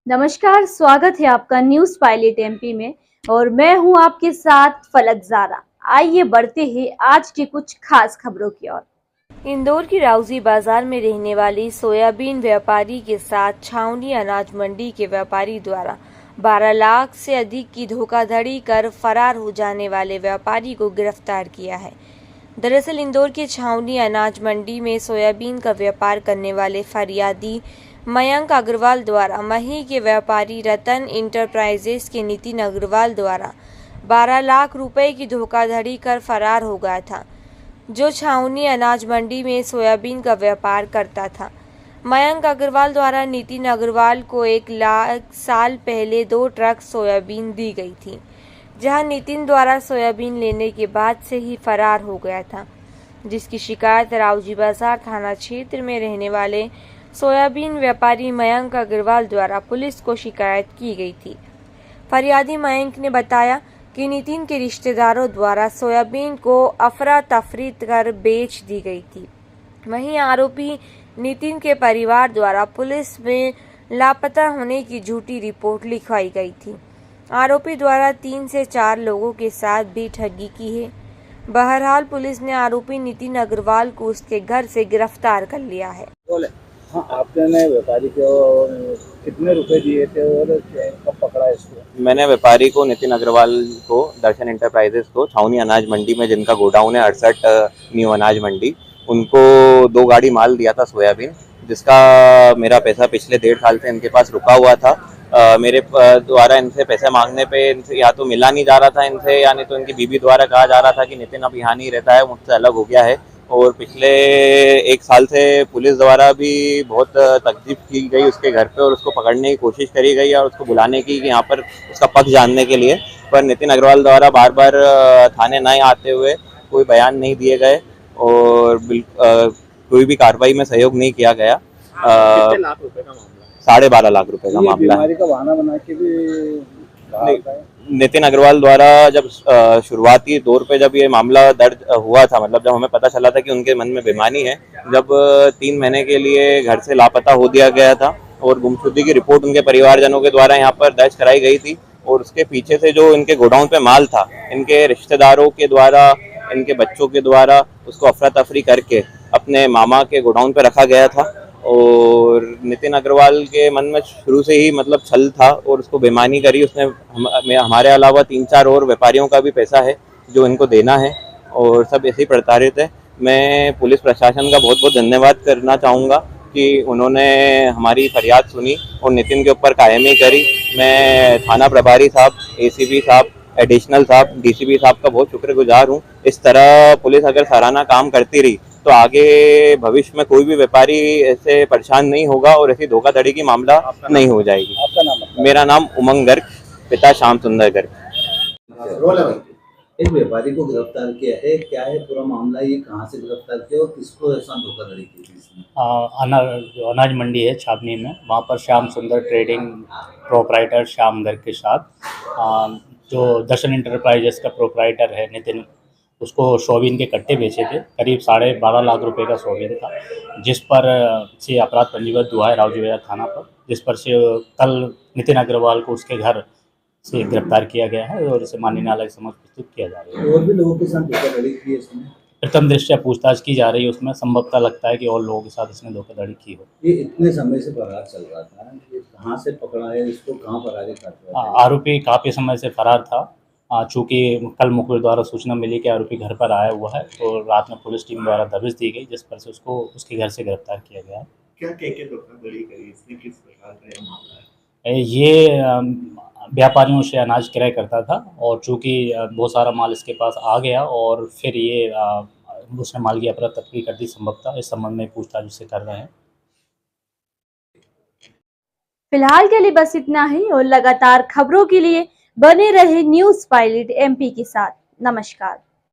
नमस्कार, स्वागत है आपका न्यूज पायलट एमपी में और मैं हूं आपके साथ फलक ज़ारा। आइए बढ़ते हैं आज की कुछ खास खबरों की ओर। इंदौर की राउजी बाजार में रहने वाली सोयाबीन व्यापारी के साथ छावनी अनाज मंडी के व्यापारी द्वारा 12 लाख से अधिक की धोखाधड़ी कर फरार हो जाने वाले व्यापारी को गिरफ्तार किया है। दरअसल इंदौर के छावनी अनाज मंडी में सोयाबीन का व्यापार करने वाले फरियादी मयंक अग्रवाल द्वारा मही के व्यापारी रतन इंटरप्राइजेस के नितिन अग्रवाल द्वारा 12 लाख रुपए की धोखाधड़ी कर फरार हो गया था, जो छावनी अनाज मंडी में सोयाबीन का व्यापार करता था। मयंक अग्रवाल द्वारा नितिन अग्रवाल को 1 लाख साल पहले 2 ट्रक सोयाबीन दी गई थी, जहां नितिन द्वारा सोयाबीन लेने के बाद से ही फरार हो गया था, जिसकी शिकायत राउजी बाजार थाना क्षेत्र में रहने वाले सोयाबीन व्यापारी मयंक अग्रवाल द्वारा पुलिस को शिकायत की गई थी। फरियादी मयंक ने बताया कि नितिन के रिश्तेदारों द्वारा सोयाबीन को अफरा तफरी कर बेच दी गई थी। वहीं आरोपी नितिन के परिवार द्वारा पुलिस में लापता होने की झूठी रिपोर्ट लिखवाई गई थी। आरोपी द्वारा 3 से 4 लोगों के साथ भी ठगी की है। बहरहाल पुलिस ने आरोपी नितिन अग्रवाल को उसके घर से गिरफ्तार कर लिया है। हाँ, आपने व्यापारी को कितने रुपए दिए थे और कब पकड़ा इसको? मैंने व्यापारी को नितिन अग्रवाल को दर्शन इंटरप्राइजेस को छावनी अनाज मंडी में, जिनका गोडाउन है 68 न्यू अनाज मंडी, उनको 2 गाड़ी माल दिया था सोयाबीन, जिसका मेरा पैसा पिछले 1.5 साल से इनके पास रुका हुआ था। मेरे द्वारा इनसे पैसे मांगने पे इनसे या तो मिला नहीं जा रहा था इनसे, या नहीं तो इनकी बीबी द्वारा कहा जा रहा था कि नितिन अब यहाँ नहीं रहता है, मुझसे अलग हो गया है। और पिछले 1 साल से पुलिस द्वारा भी बहुत तकलीफ की गई उसके घर पे, और उसको पकड़ने की कोशिश करी गई और उसको बुलाने की कि यहाँ पर उसका पक्ष जानने के लिए, पर नितिन अग्रवाल द्वारा बार बार थाने न आते हुए कोई बयान नहीं दिए गए और कोई भी कार्रवाई में सहयोग नहीं किया गया। कितने लाख रुपए का मामला? 12.5 लाख रुपए का मामला है। का बहाना बना के भी नितिन अग्रवाल द्वारा जब शुरुआती दौर पे जब ये मामला दर्ज हुआ था, मतलब जब हमें पता चला था कि उनके मन में बेईमानी है, जब 3 महीने के लिए घर से लापता हो दिया गया था और गुमशुदगी की रिपोर्ट उनके परिवारजनों के द्वारा यहाँ पर दर्ज कराई गई थी, और उसके पीछे से जो इनके गोडाउन पे माल था, इनके रिश्तेदारों के द्वारा, इनके बच्चों के द्वारा उसको अफरा तफरी करके अपने मामा के गोडाउन पे रखा गया था। और नितिन अग्रवाल के मन में शुरू से ही मतलब छल था और उसको बेईमानी करी उसने। हमारे अलावा 3-4 और व्यापारियों का भी पैसा है जो इनको देना है, और सब ऐसे ही प्रताड़ित है। मैं पुलिस प्रशासन का बहुत बहुत धन्यवाद करना चाहूँगा कि उन्होंने हमारी फरियाद सुनी और नितिन के ऊपर कायमी करी। मैं थाना प्रभारी साहब, ACP साहब, एडिशनल साहब, DCP साहब का बहुत शुक्रगुजार हूँ। इस तरह पुलिस अगर सराहना काम करती रही तो आगे भविष्य में कोई भी व्यापारी ऐसे परेशान नहीं होगा और ऐसी धोखाधड़ी की मामला नहीं हो जाएगी। आपका नाम? मेरा नाम उमंग गर्ग, पिता श्याम सुंदर गर्ग। एक व्यापारी को गिरफ्तार किया है, क्या है पूरा मामला? ये कहाँ से गिरफ्तार किया और किसको ऐसा धोखाधड़ी की थी इसमें? अनाज मंडी है छावनी में, वहाँ पर श्याम सुंदर ट्रेडिंग प्रोपराइटर श्याम गर्ग के साथ जो दर्शन इंटरप्राइजेस का प्रोपराइटर है नितिन, उसको सोयाबीन के कट्टे बेचे थे। करीब 12.5 लाख रुपए का सोयाबीन था, जिस पर से अपराध पंजीबद्ध हुआ है राउजी बाजार थाना पर, जिस पर से कल नितिन अग्रवाल को उसके घर से गिरफ्तार किया गया है और इसे माननीय न्यायालय के समक्ष प्रस्तुत किया जा रहा है। और भी लोगों के साथ धोखाधड़ी की है इसमें? प्रथम दृष्टया पूछताछ की जा रही है, उसमें संभवतः लगता है कि और लोगों के साथ इसने धोखाधड़ी की हो। ये इतने समय से फरार चल रहा था, ये कहाँ से पकड़ा है इसको, कहाँ फरारी करता है? आरोपी काफ़ी समय से फरार था। चूँकि कल मुखबिर द्वारा सूचना मिली कि आरोपी घर पर आया हुआ है, तो रात में पुलिस टीम द्वारा दबिश दी गई, जिस पर से उसको उसके घर से गिरफ्तार किया गया है। क्या धोखाधड़ी करी इसने, किस प्रकार का ये मामला है? ये व्यापारियों से अनाज क्रय करता था, और चूँकि बहुत सारा माल इसके पास आ गया और फिर ये उसने माल की अफरा तफरी कर दी। संभवतः इस संबंध में पूछताछ उससे कर रहे हैं। फिलहाल के लिए बस इतना ही और लगातार खबरों के लिए बने रहे न्यूज पायलट MP के साथ। नमस्कार।